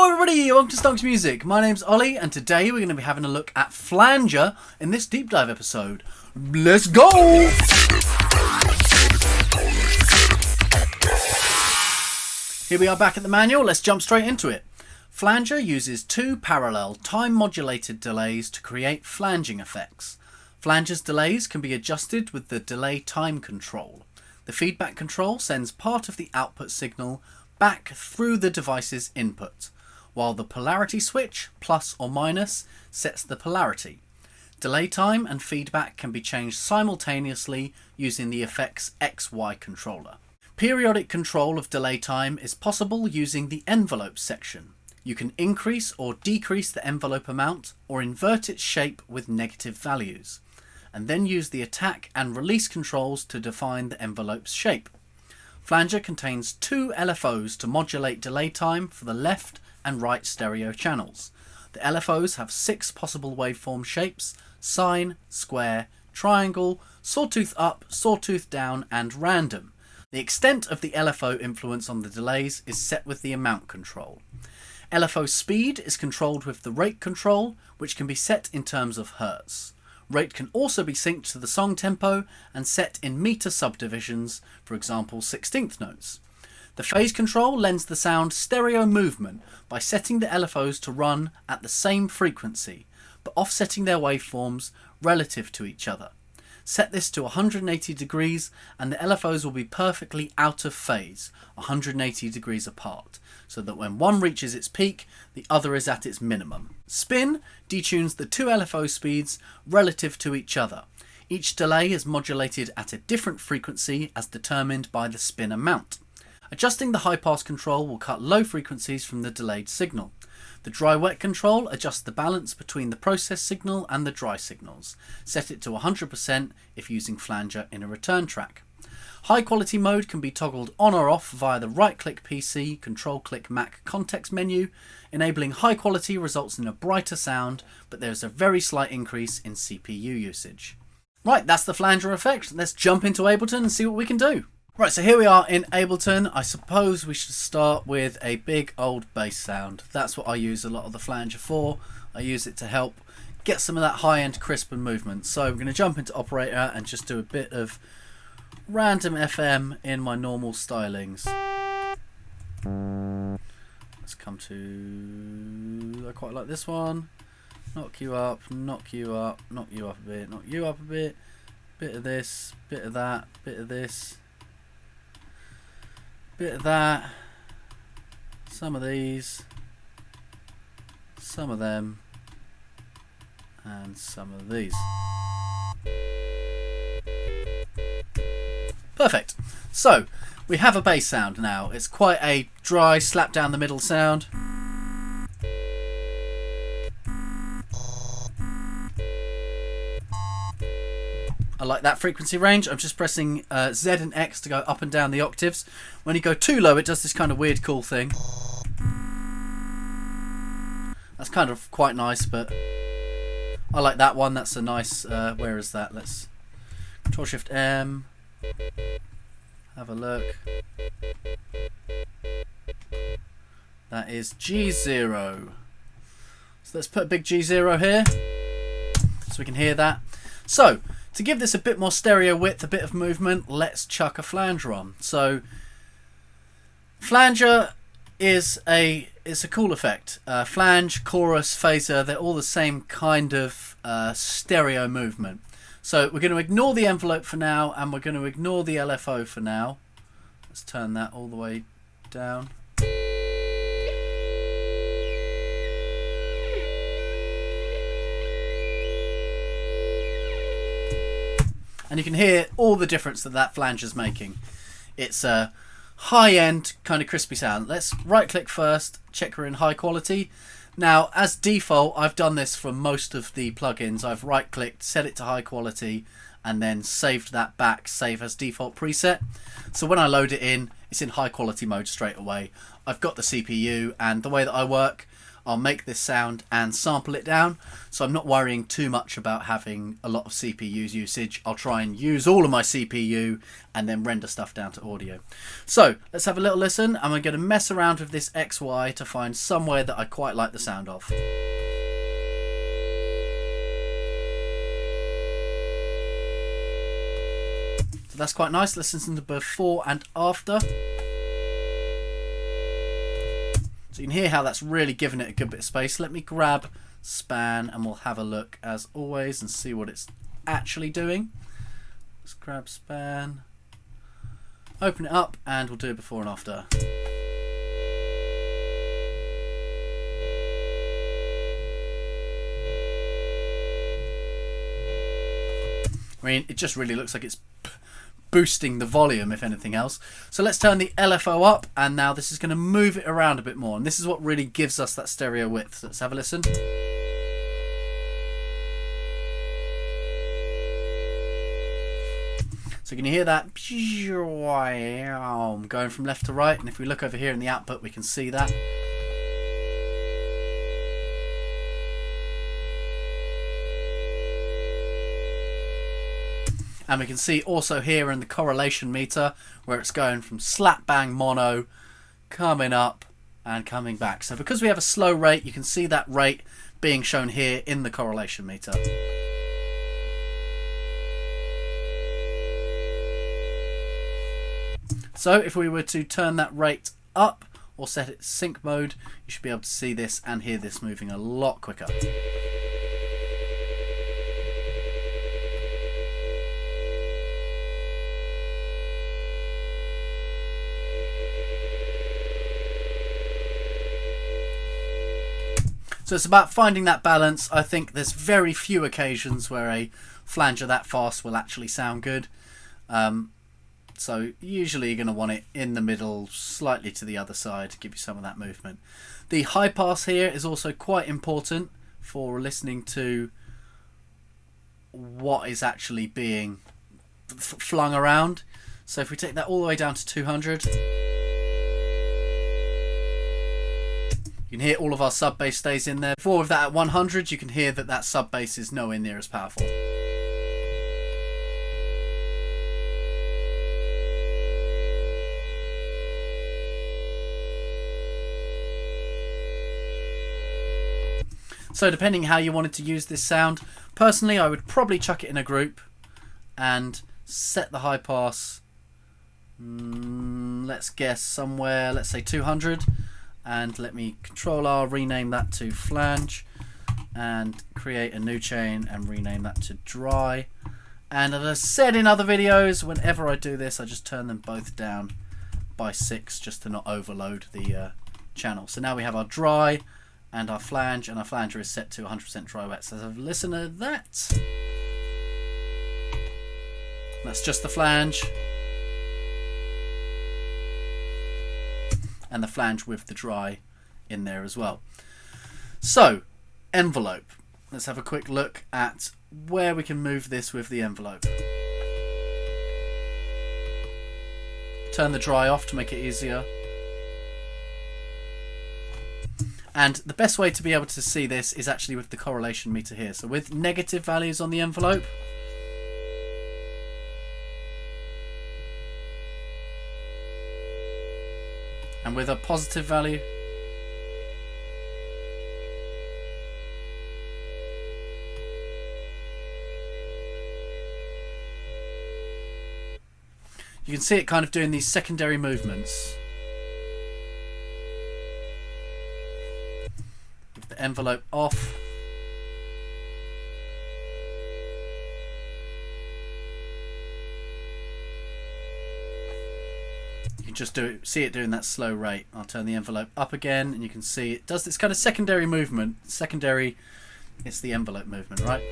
Hello everybody, welcome to Stonx Music. My name's Ollie and today we're going to be having a look at Flanger in this deep dive episode. Let's go! Here we are back at the manual, let's jump straight into it. Flanger uses two parallel time-modulated delays to create flanging effects. Flanger's delays can be adjusted with the delay time control. The feedback control sends part of the output signal back through the device's input, while the polarity switch, plus or minus, sets the polarity. Delay time and feedback can be changed simultaneously using the effect's XY controller. Periodic control of delay time is possible using the envelope section. You can increase or decrease the envelope amount or invert its shape with negative values, and then use the attack and release controls to define the envelope's shape. Flanger contains two LFOs to modulate delay time for the left and right stereo channels. The LFOs have 6 possible waveform shapes: sine, square, triangle, sawtooth up, sawtooth down, and random. The extent of the LFO influence on the delays is set with the amount control. LFO speed is controlled with the rate control, which can be set in terms of hertz. Rate can also be synced to the song tempo and set in meter subdivisions, for example 16th notes. The phase control lends the sound stereo movement by setting the LFOs to run at the same frequency, but offsetting their waveforms relative to each other. Set this to 180 degrees and the LFOs will be perfectly out of phase, 180 degrees apart, so that when one reaches its peak, the other is at its minimum. Spin detunes the two LFO speeds relative to each other. Each delay is modulated at a different frequency as determined by the spin amount. Adjusting the high pass control will cut low frequencies from the delayed signal. The dry-wet control adjusts the balance between the process signal and the dry signals. Set it to 100% if using Flanger in a return track. High quality mode can be toggled on or off via the right-click PC, control-click Mac context menu. Enabling high quality results in a brighter sound, but there's a very slight increase in CPU usage. Right, that's the Flanger effect. Let's jump into Ableton and see what we can do. Right, so here we are in Ableton. I suppose we should start with a big old bass sound. That's what I use a lot of the Flanger for. I use it to help get some of that high-end crisp and movement. So I'm going to jump into Operator and just do a bit of random FM in my normal stylings. Let's come to... I quite like this one. Knock you up, knock you up, knock you up a bit, knock you up a bit. Bit of this, bit of that, bit of this. Bit of that, some of these, some of them, and some of these. Perfect. So we have a bass sound now. It's quite a dry, slap down the middle sound. I like that frequency range. I'm just pressing Z and X to go up and down the octaves. When you go too low, it does this kind of weird cool thing. That's kind of quite nice, but I like that one. That's a nice, where is that? Let's Control Shift M. Have a look. That is G0. So let's put a big G0 here so we can hear that. So to give this a bit more stereo width, a bit of movement, let's chuck a flanger on. So flanger is a cool effect. Flange, chorus, phaser, they're all the same kind of stereo movement. So we're going to ignore the envelope for now, and we're going to ignore the LFO for now. Let's turn that all the way down. And you can hear all the difference that that flanger's making. It's a high-end kind of crispy sound. Let's right-click first, check we're in high quality. Now, as default, I've done this for most of the plugins. I've right-clicked, set it to high quality, and then saved that back, save as default preset. So when I load it in, it's in high quality mode straight away. I've got the CPU, and the way that I work, I'll make this sound and sample it down, so I'm not worrying too much about having a lot of CPU usage. I'll try and use all of my CPU and then render stuff down to audio. So let's have a little listen, and I'm going to mess around with this XY to find somewhere that I quite like the sound of. So that's quite nice. Let's listen to before and after. So you can hear how that's really giving it a good bit of space. Let me grab span and we'll have a look as always and see what it's actually doing. Let's grab span, open it up, and we'll do it before and after. I mean, it just really looks like it's boosting the volume, if anything else. So let's turn the LFO up, and now this is going to move it around a bit more, and this is what really gives us that stereo width. So let's have a listen. So can you hear that? Going from left to right, and if we look over here in the output, we can see that. And we can see also here in the correlation meter where it's going from slap bang mono, coming up and coming back. So because we have a slow rate, you can see that rate being shown here in the correlation meter. So if we were to turn that rate up or set it sync mode, you should be able to see this and hear this moving a lot quicker. So it's about finding that balance. I think there's very few occasions where a flanger that fast will actually sound good. So usually you're going to want it in the middle, slightly to the other side to give you some of that movement. The high pass here is also quite important for listening to what is actually being flung around. So if we take that all the way down to 200, you can hear all of our sub bass stays in there. Before with that at 100, you can hear that that sub bass is nowhere near as powerful. So depending how you wanted to use this sound, personally I would probably chuck it in a group and set the high pass, let's guess somewhere, let's say 200. And let me Control R, rename that to flange, and create a new chain and rename that to dry. And as I said in other videos, whenever I do this, I just turn them both down by 6 just to not overload the channel. So now we have our dry and our flanger is set to 100% dry wet. So let's listen to that. That's just the flange. And the flange with the dry in there as well. So, envelope. Let's have a quick look at where we can move this with the envelope. Turn the dry off to make it easier. And the best way to be able to see this is actually with the correlation meter here. So with negative values on the envelope, and with a positive value, you can see it kind of doing these secondary movements. With the envelope off, just see it doing that slow rate. I'll turn the envelope up again and you can see it does this kind of secondary movement. Secondary, it's the envelope movement, right?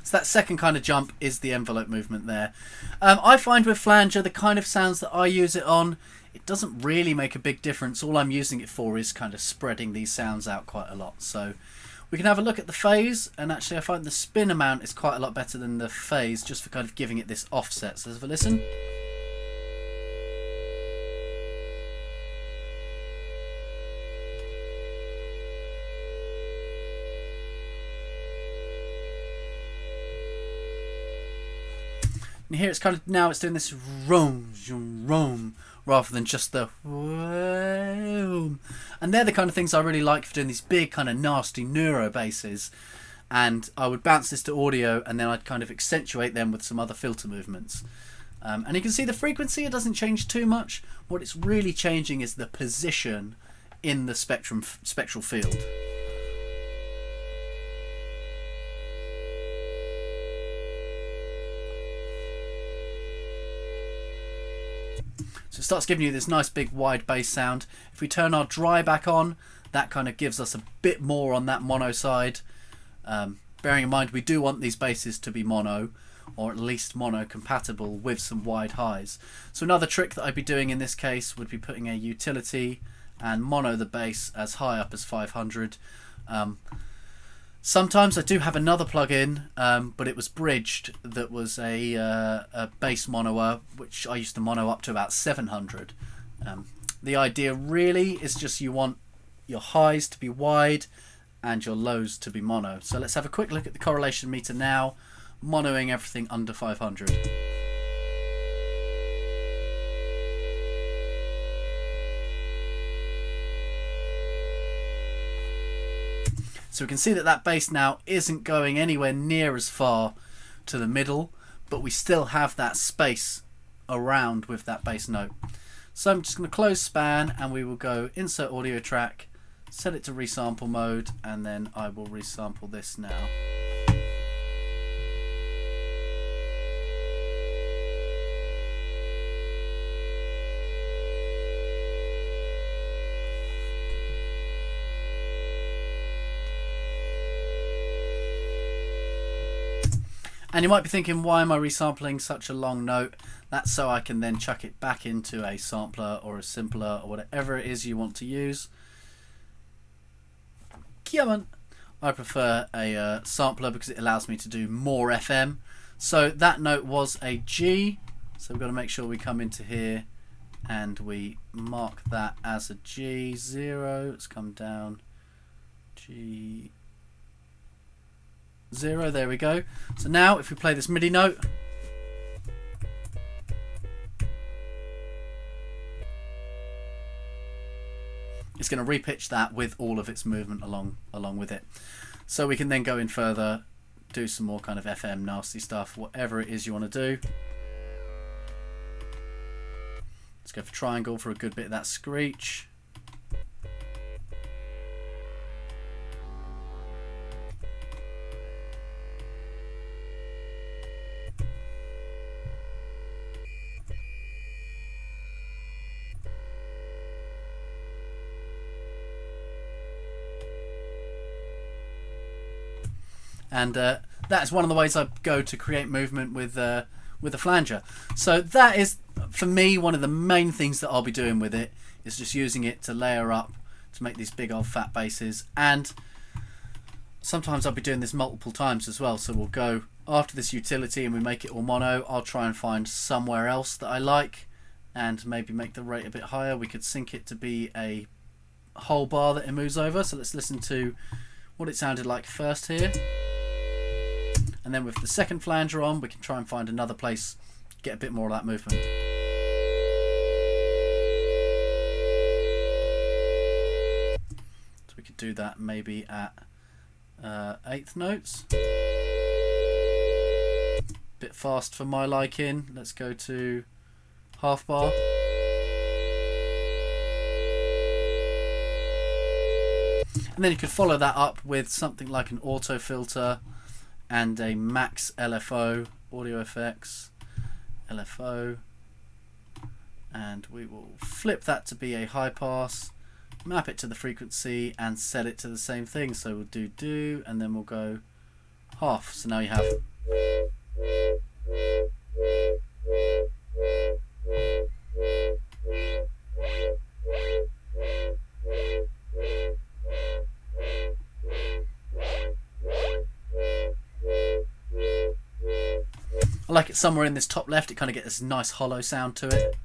So that second kind of jump is the envelope movement there. I find with flanger, the kind of sounds that I use it on, it doesn't really make a big difference. All I'm using it for is kind of spreading these sounds out quite a lot. So We can have a look at the phase, and actually I find the spin amount is quite a lot better than the phase, just for kind of giving it this offset. So let's have a listen. And here it's kind of, now it's doing this roam, roam, rather than just the roam. And they're the kind of things I really like for doing these big kind of nasty neuro basses. And I would bounce this to audio, and then I'd kind of accentuate them with some other filter movements. And you can see the frequency, it doesn't change too much. What it's really changing is the position in the spectral field. So it starts giving you this nice big wide bass sound. If we turn our dry back on, that kind of gives us a bit more on that mono side. Bearing in mind we do want these basses to be mono, or at least mono compatible with some wide highs. So another trick that I'd be doing in this case would be putting a utility and mono the bass as high up as 500. Sometimes I do have another plugin, but it was bridged, that was a bass monoer, which I used to mono up to about 700. The idea really is just you want your highs to be wide and your lows to be mono. So let's have a quick look at the correlation meter now, monoing everything under 500. So we can see that that bass now isn't going anywhere near as far to the middle, but we still have that space around with that bass note. So I'm just going to close span, and we will go insert audio track, set it to resample mode, and then I will resample this now. And you might be thinking, why am I resampling such a long note? That's so I can then chuck it back into a sampler or a simpler or whatever it is you want to use. Come on. I prefer a sampler because it allows me to do more FM. So that note was a G. So we've got to make sure we come into here and we mark that as a G0. Let's come down. G0, there we go. So now if we play this MIDI note, it's going to repitch that with all of its movement along with it. So we can then go in further, do some more kind of FM nasty stuff, whatever it is you want to do. Let's go for triangle for a good bit of that screech. And that's one of the ways I go to create movement with a flanger. So that is, for me, one of the main things that I'll be doing with it, is just using it to layer up, to make these big old fat basses. And sometimes I'll be doing this multiple times as well. So we'll go after this utility and we make it all mono. I'll try and find somewhere else that I like and maybe make the rate a bit higher. We could sync it to be a whole bar that it moves over. So let's listen to what it sounded like first here. And then with the second flanger on, we can try and find another place, get a bit more of that movement. So we could do that maybe at eighth notes. Bit fast for my liking. Let's go to half bar. And then you could follow that up with something like an auto filter and a max LFO, audio effects, LFO, and we will flip that to be a high pass, map it to the frequency and set it to the same thing. So we'll do and then we'll go half. So now you have I like it somewhere in this top left. It kind of gets this nice hollow sound to it.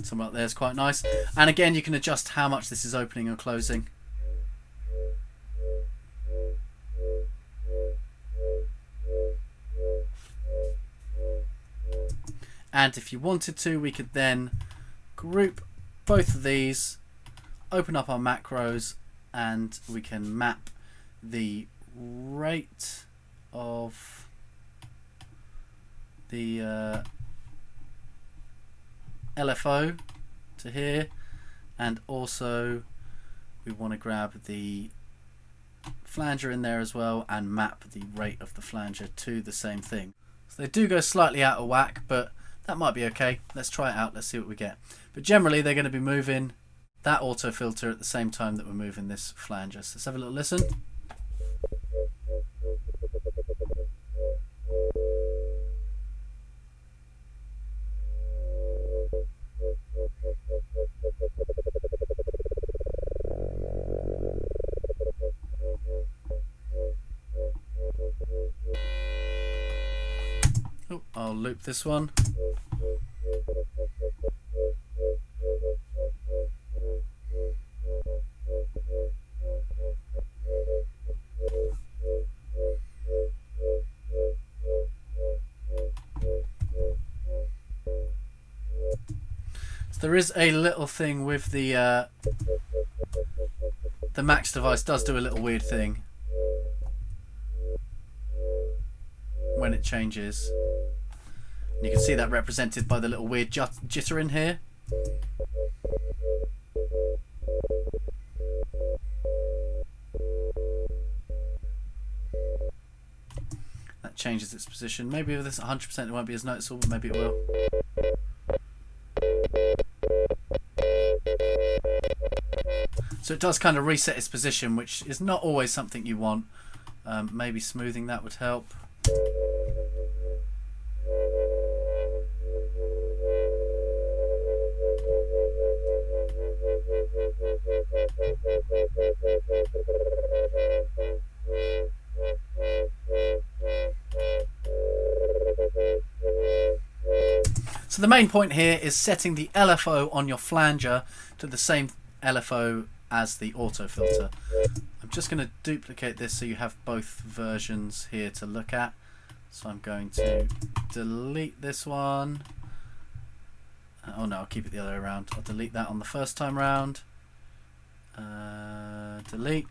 Somewhere up there is quite nice. And again, you can adjust how much this is opening or closing. And if you wanted to, we could then group both of these, open up our macros, and we can map the rate of the LFO to here, and also we want to grab the flanger in there as well and map the rate of the flanger to the same thing. So they do go slightly out of whack, but that might be okay. Let's try it out. Let's see what we get. But generally, they're going to be moving that auto filter at the same time that we're moving this flanger. So let's have a little listen. Oh, I'll loop this one. There is a little thing with the Max device does do a little weird thing when it changes. And you can see that represented by the little weird jitter in here. That changes its position. Maybe with this 100% it won't be as noticeable, but maybe it will. So it does kind of reset its position, which is not always something you want. Maybe smoothing that would help. So the main point here is setting the LFO on your flanger to the same LFO as the auto filter. I'm just going to duplicate this so you have both versions here to look at. So I'm going to delete this one. Oh no, I'll keep it the other way around. I'll delete that on the first time round. Delete.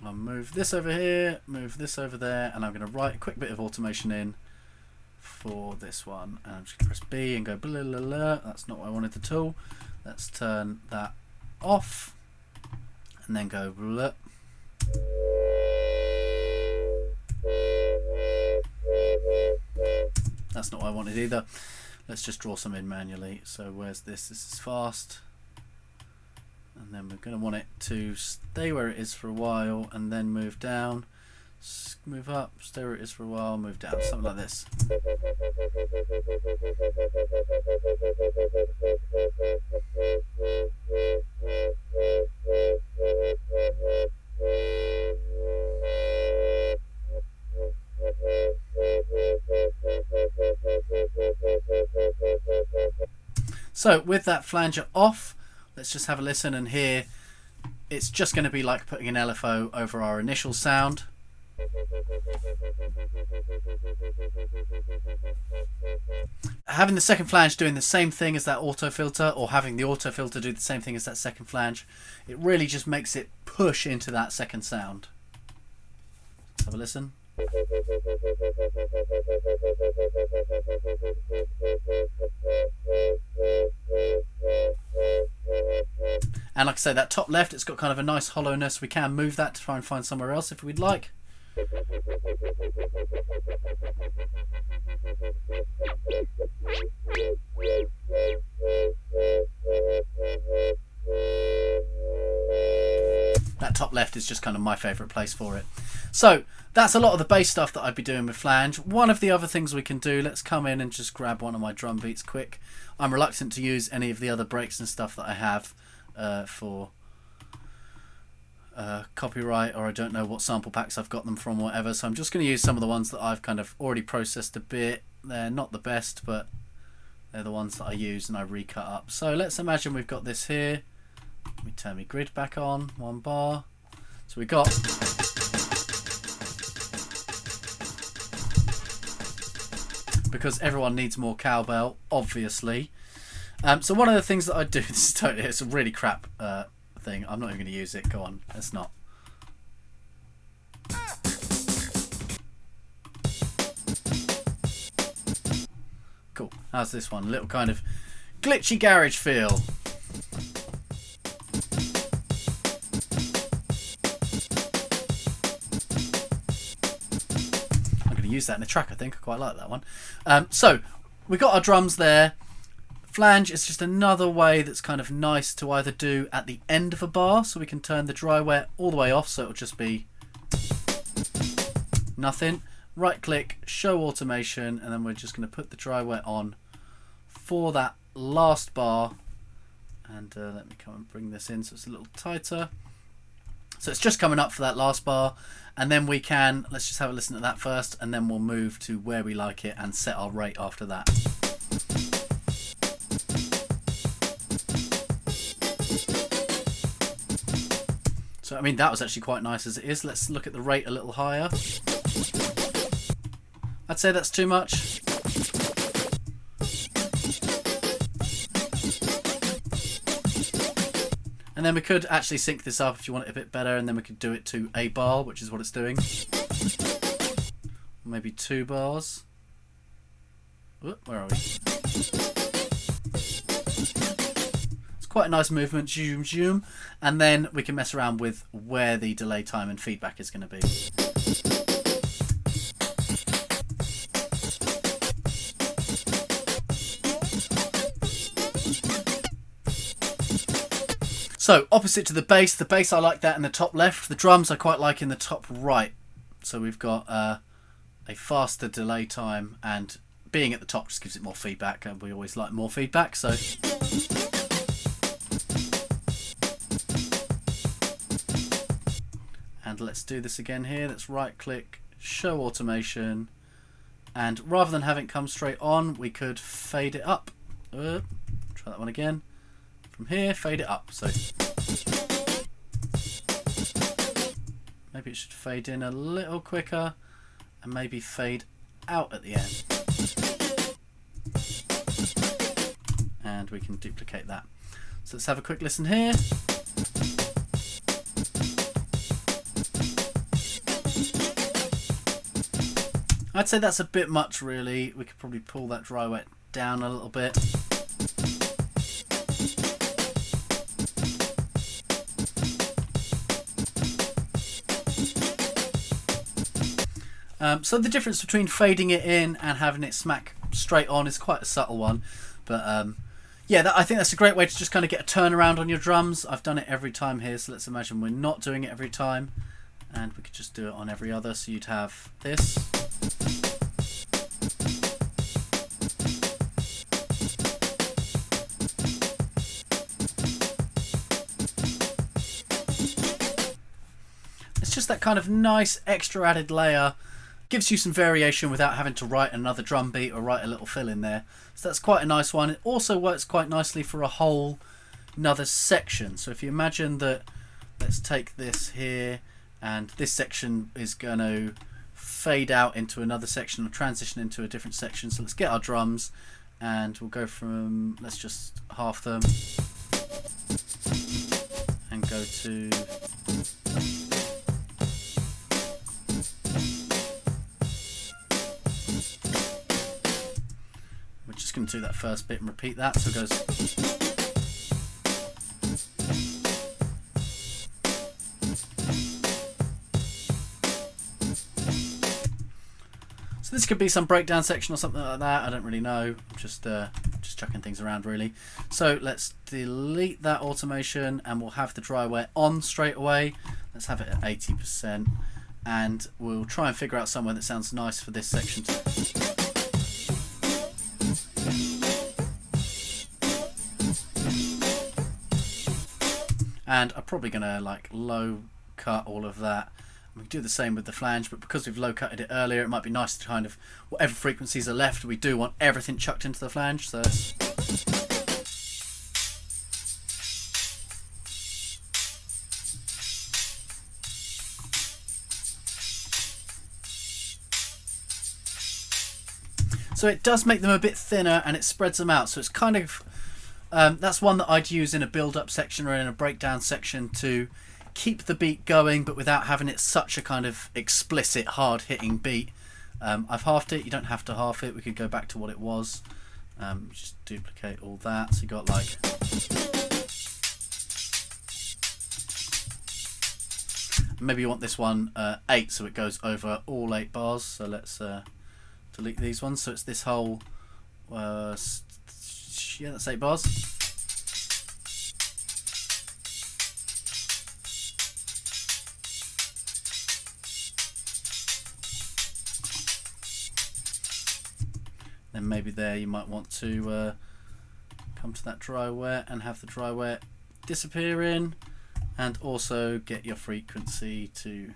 I'll move this over here, move this over there, and I'm going to write a quick bit of automation in for this one. And I'm just going to press B and go blah, blah, blah. That's not what I wanted at all. Let's turn that off and then go blah. That's not what I wanted either. Let's just draw some in manually. So where's this? This is fast. And then we're going to want it to stay where it is for a while and then move down. Move up, stay where it is for a while, move down. Something like this. So with that flanger off, let's just have a listen and hear. It's just going to be like putting an LFO over our initial sound. Having the second flange doing the same thing as that auto filter, or having the auto filter do the same thing as that second flange, it really just makes it push into that second sound. Let's have a listen. And like I say, that top left, it's got kind of a nice hollowness. We can move that to try and find somewhere else if we'd like. That top left is just kind of my favourite place for it. So that's a lot of the bass stuff that I'd be doing with flange. One of the other things we can do, let's come in and just grab one of my drum beats quick. I'm reluctant to use any of the other breaks and stuff that I have for copyright, or I don't know what sample packs I've got them from or whatever, so I'm just going to use some of the ones that I've kind of already processed a bit. They're not the best, but they're the ones that I use and I recut up. So let's imagine we've got this here. Let me turn my grid back on, 1 bar. So we got because everyone needs more cowbell, obviously. So one of the things that I do, this is totally, it's a really crap thing. I'm not even going to use it. Go on, let's not. Cool. How's this one? A little kind of glitchy garage feel. I'm going to use that in the track, I think. I quite like that one. So we got our drums there. Flange is just another way that's kind of nice to either do at the end of a bar, so we can turn the dry wet all the way off, so it'll just be nothing. Right click, show automation, and then we're just going to put the dry wet on for that last bar. And let me come and bring this in so it's a little tighter. So it's just coming up for that last bar, and then we can, let's just have a listen to that first, and then we'll move to where we like it and set our rate after that. So I mean, that was actually quite nice as it is. Let's look at the rate a little higher. I'd say that's too much. And then we could actually sync this up if you want it a bit better, and then we could do it to a bar, which is what it's doing. Maybe 2 bars. Whoop, where are we? Quite a nice movement, zoom zoom, and then we can mess around with where the delay time and feedback is going to be. So opposite to the bass I like that in the top left, the drums I quite like in the top right. So we've got a faster delay time, and being at the top just gives it more feedback, and we always like more feedback, so and let's do this again here. Let's right click, show automation, and rather than having it come straight on, we could fade it up. Try that one again. From here, fade it up. So maybe it should fade in a little quicker, and maybe fade out at the end. And we can duplicate that. So let's have a quick listen here. I'd say that's a bit much, really. We could probably pull that dry wet down a little bit. So the difference between fading it in and having it smack straight on is quite a subtle one, but yeah, I think that's a great way to just kind of get a turnaround on your drums. I've done it every time here, so let's imagine we're not doing it every time, and we could just do it on every other. So you'd have this. It's just that kind of nice extra added layer. Gives you some variation without having to write another drum beat or write a little fill in there. So that's quite a nice one. It also works quite nicely for a whole another section. So if you imagine that, let's take this here, and this section is going to fade out into another section or transition into a different section. So let's get our drums, and we'll go from, let's just half them and go to going to do that first bit and repeat that, so it goes. So this could be some breakdown section or something like that. I don't really know. Just chucking things around, really. So let's delete that automation, and we'll have the dry wet on straight away. Let's have it at 80%, and we'll try and figure out somewhere that sounds nice for this section too. And I'm probably going to like low cut all of that. We can do the same with the flange, but because we've low cutted it earlier, it might be nice to kind of, whatever frequencies are left, we do want everything chucked into the flange. So it does make them a bit thinner and it spreads them out. So it's kind of, that's one that I'd use in a build-up section or in a breakdown section to keep the beat going, but without having it such a kind of explicit, hard-hitting beat. I've halved it. You don't have to half it. We could go back to what it was. Just duplicate all that. So you got like... Maybe you want this one 8, so it goes over all 8 bars. So let's delete these ones. So it's this whole... yeah, that's 8 bars. Then maybe there you might want to come to that dry wet and have the dry wet disappear in, and also get your frequency to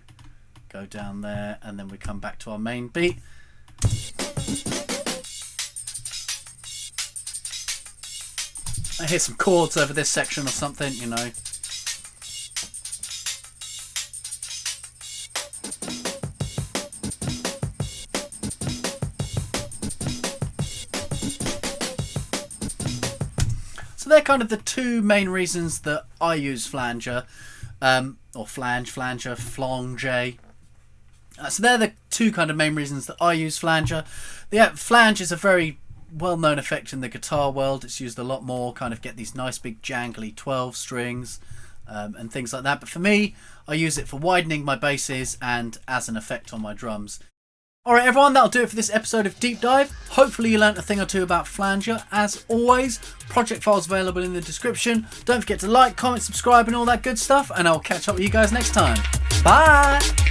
go down there, and then we come back to our main beat. I hear some chords over this section or something, you know. So they're kind of the two main reasons that I use Flanger, or Flanger, Flanger. So they're the two kind of main reasons that I use Flanger. Yeah, flange is a very well-known effect in the guitar world. It's used a lot more, kind of get these nice big jangly 12 strings and things like that. But for me, I use it for widening my basses and as an effect on my drums. Alright everyone, that'll do it for this episode of Deep Dive. Hopefully you learnt a thing or two about Flanger. As always, project files available in the description. Don't forget to like, comment, subscribe and all that good stuff, and I'll catch up with you guys next time. Bye!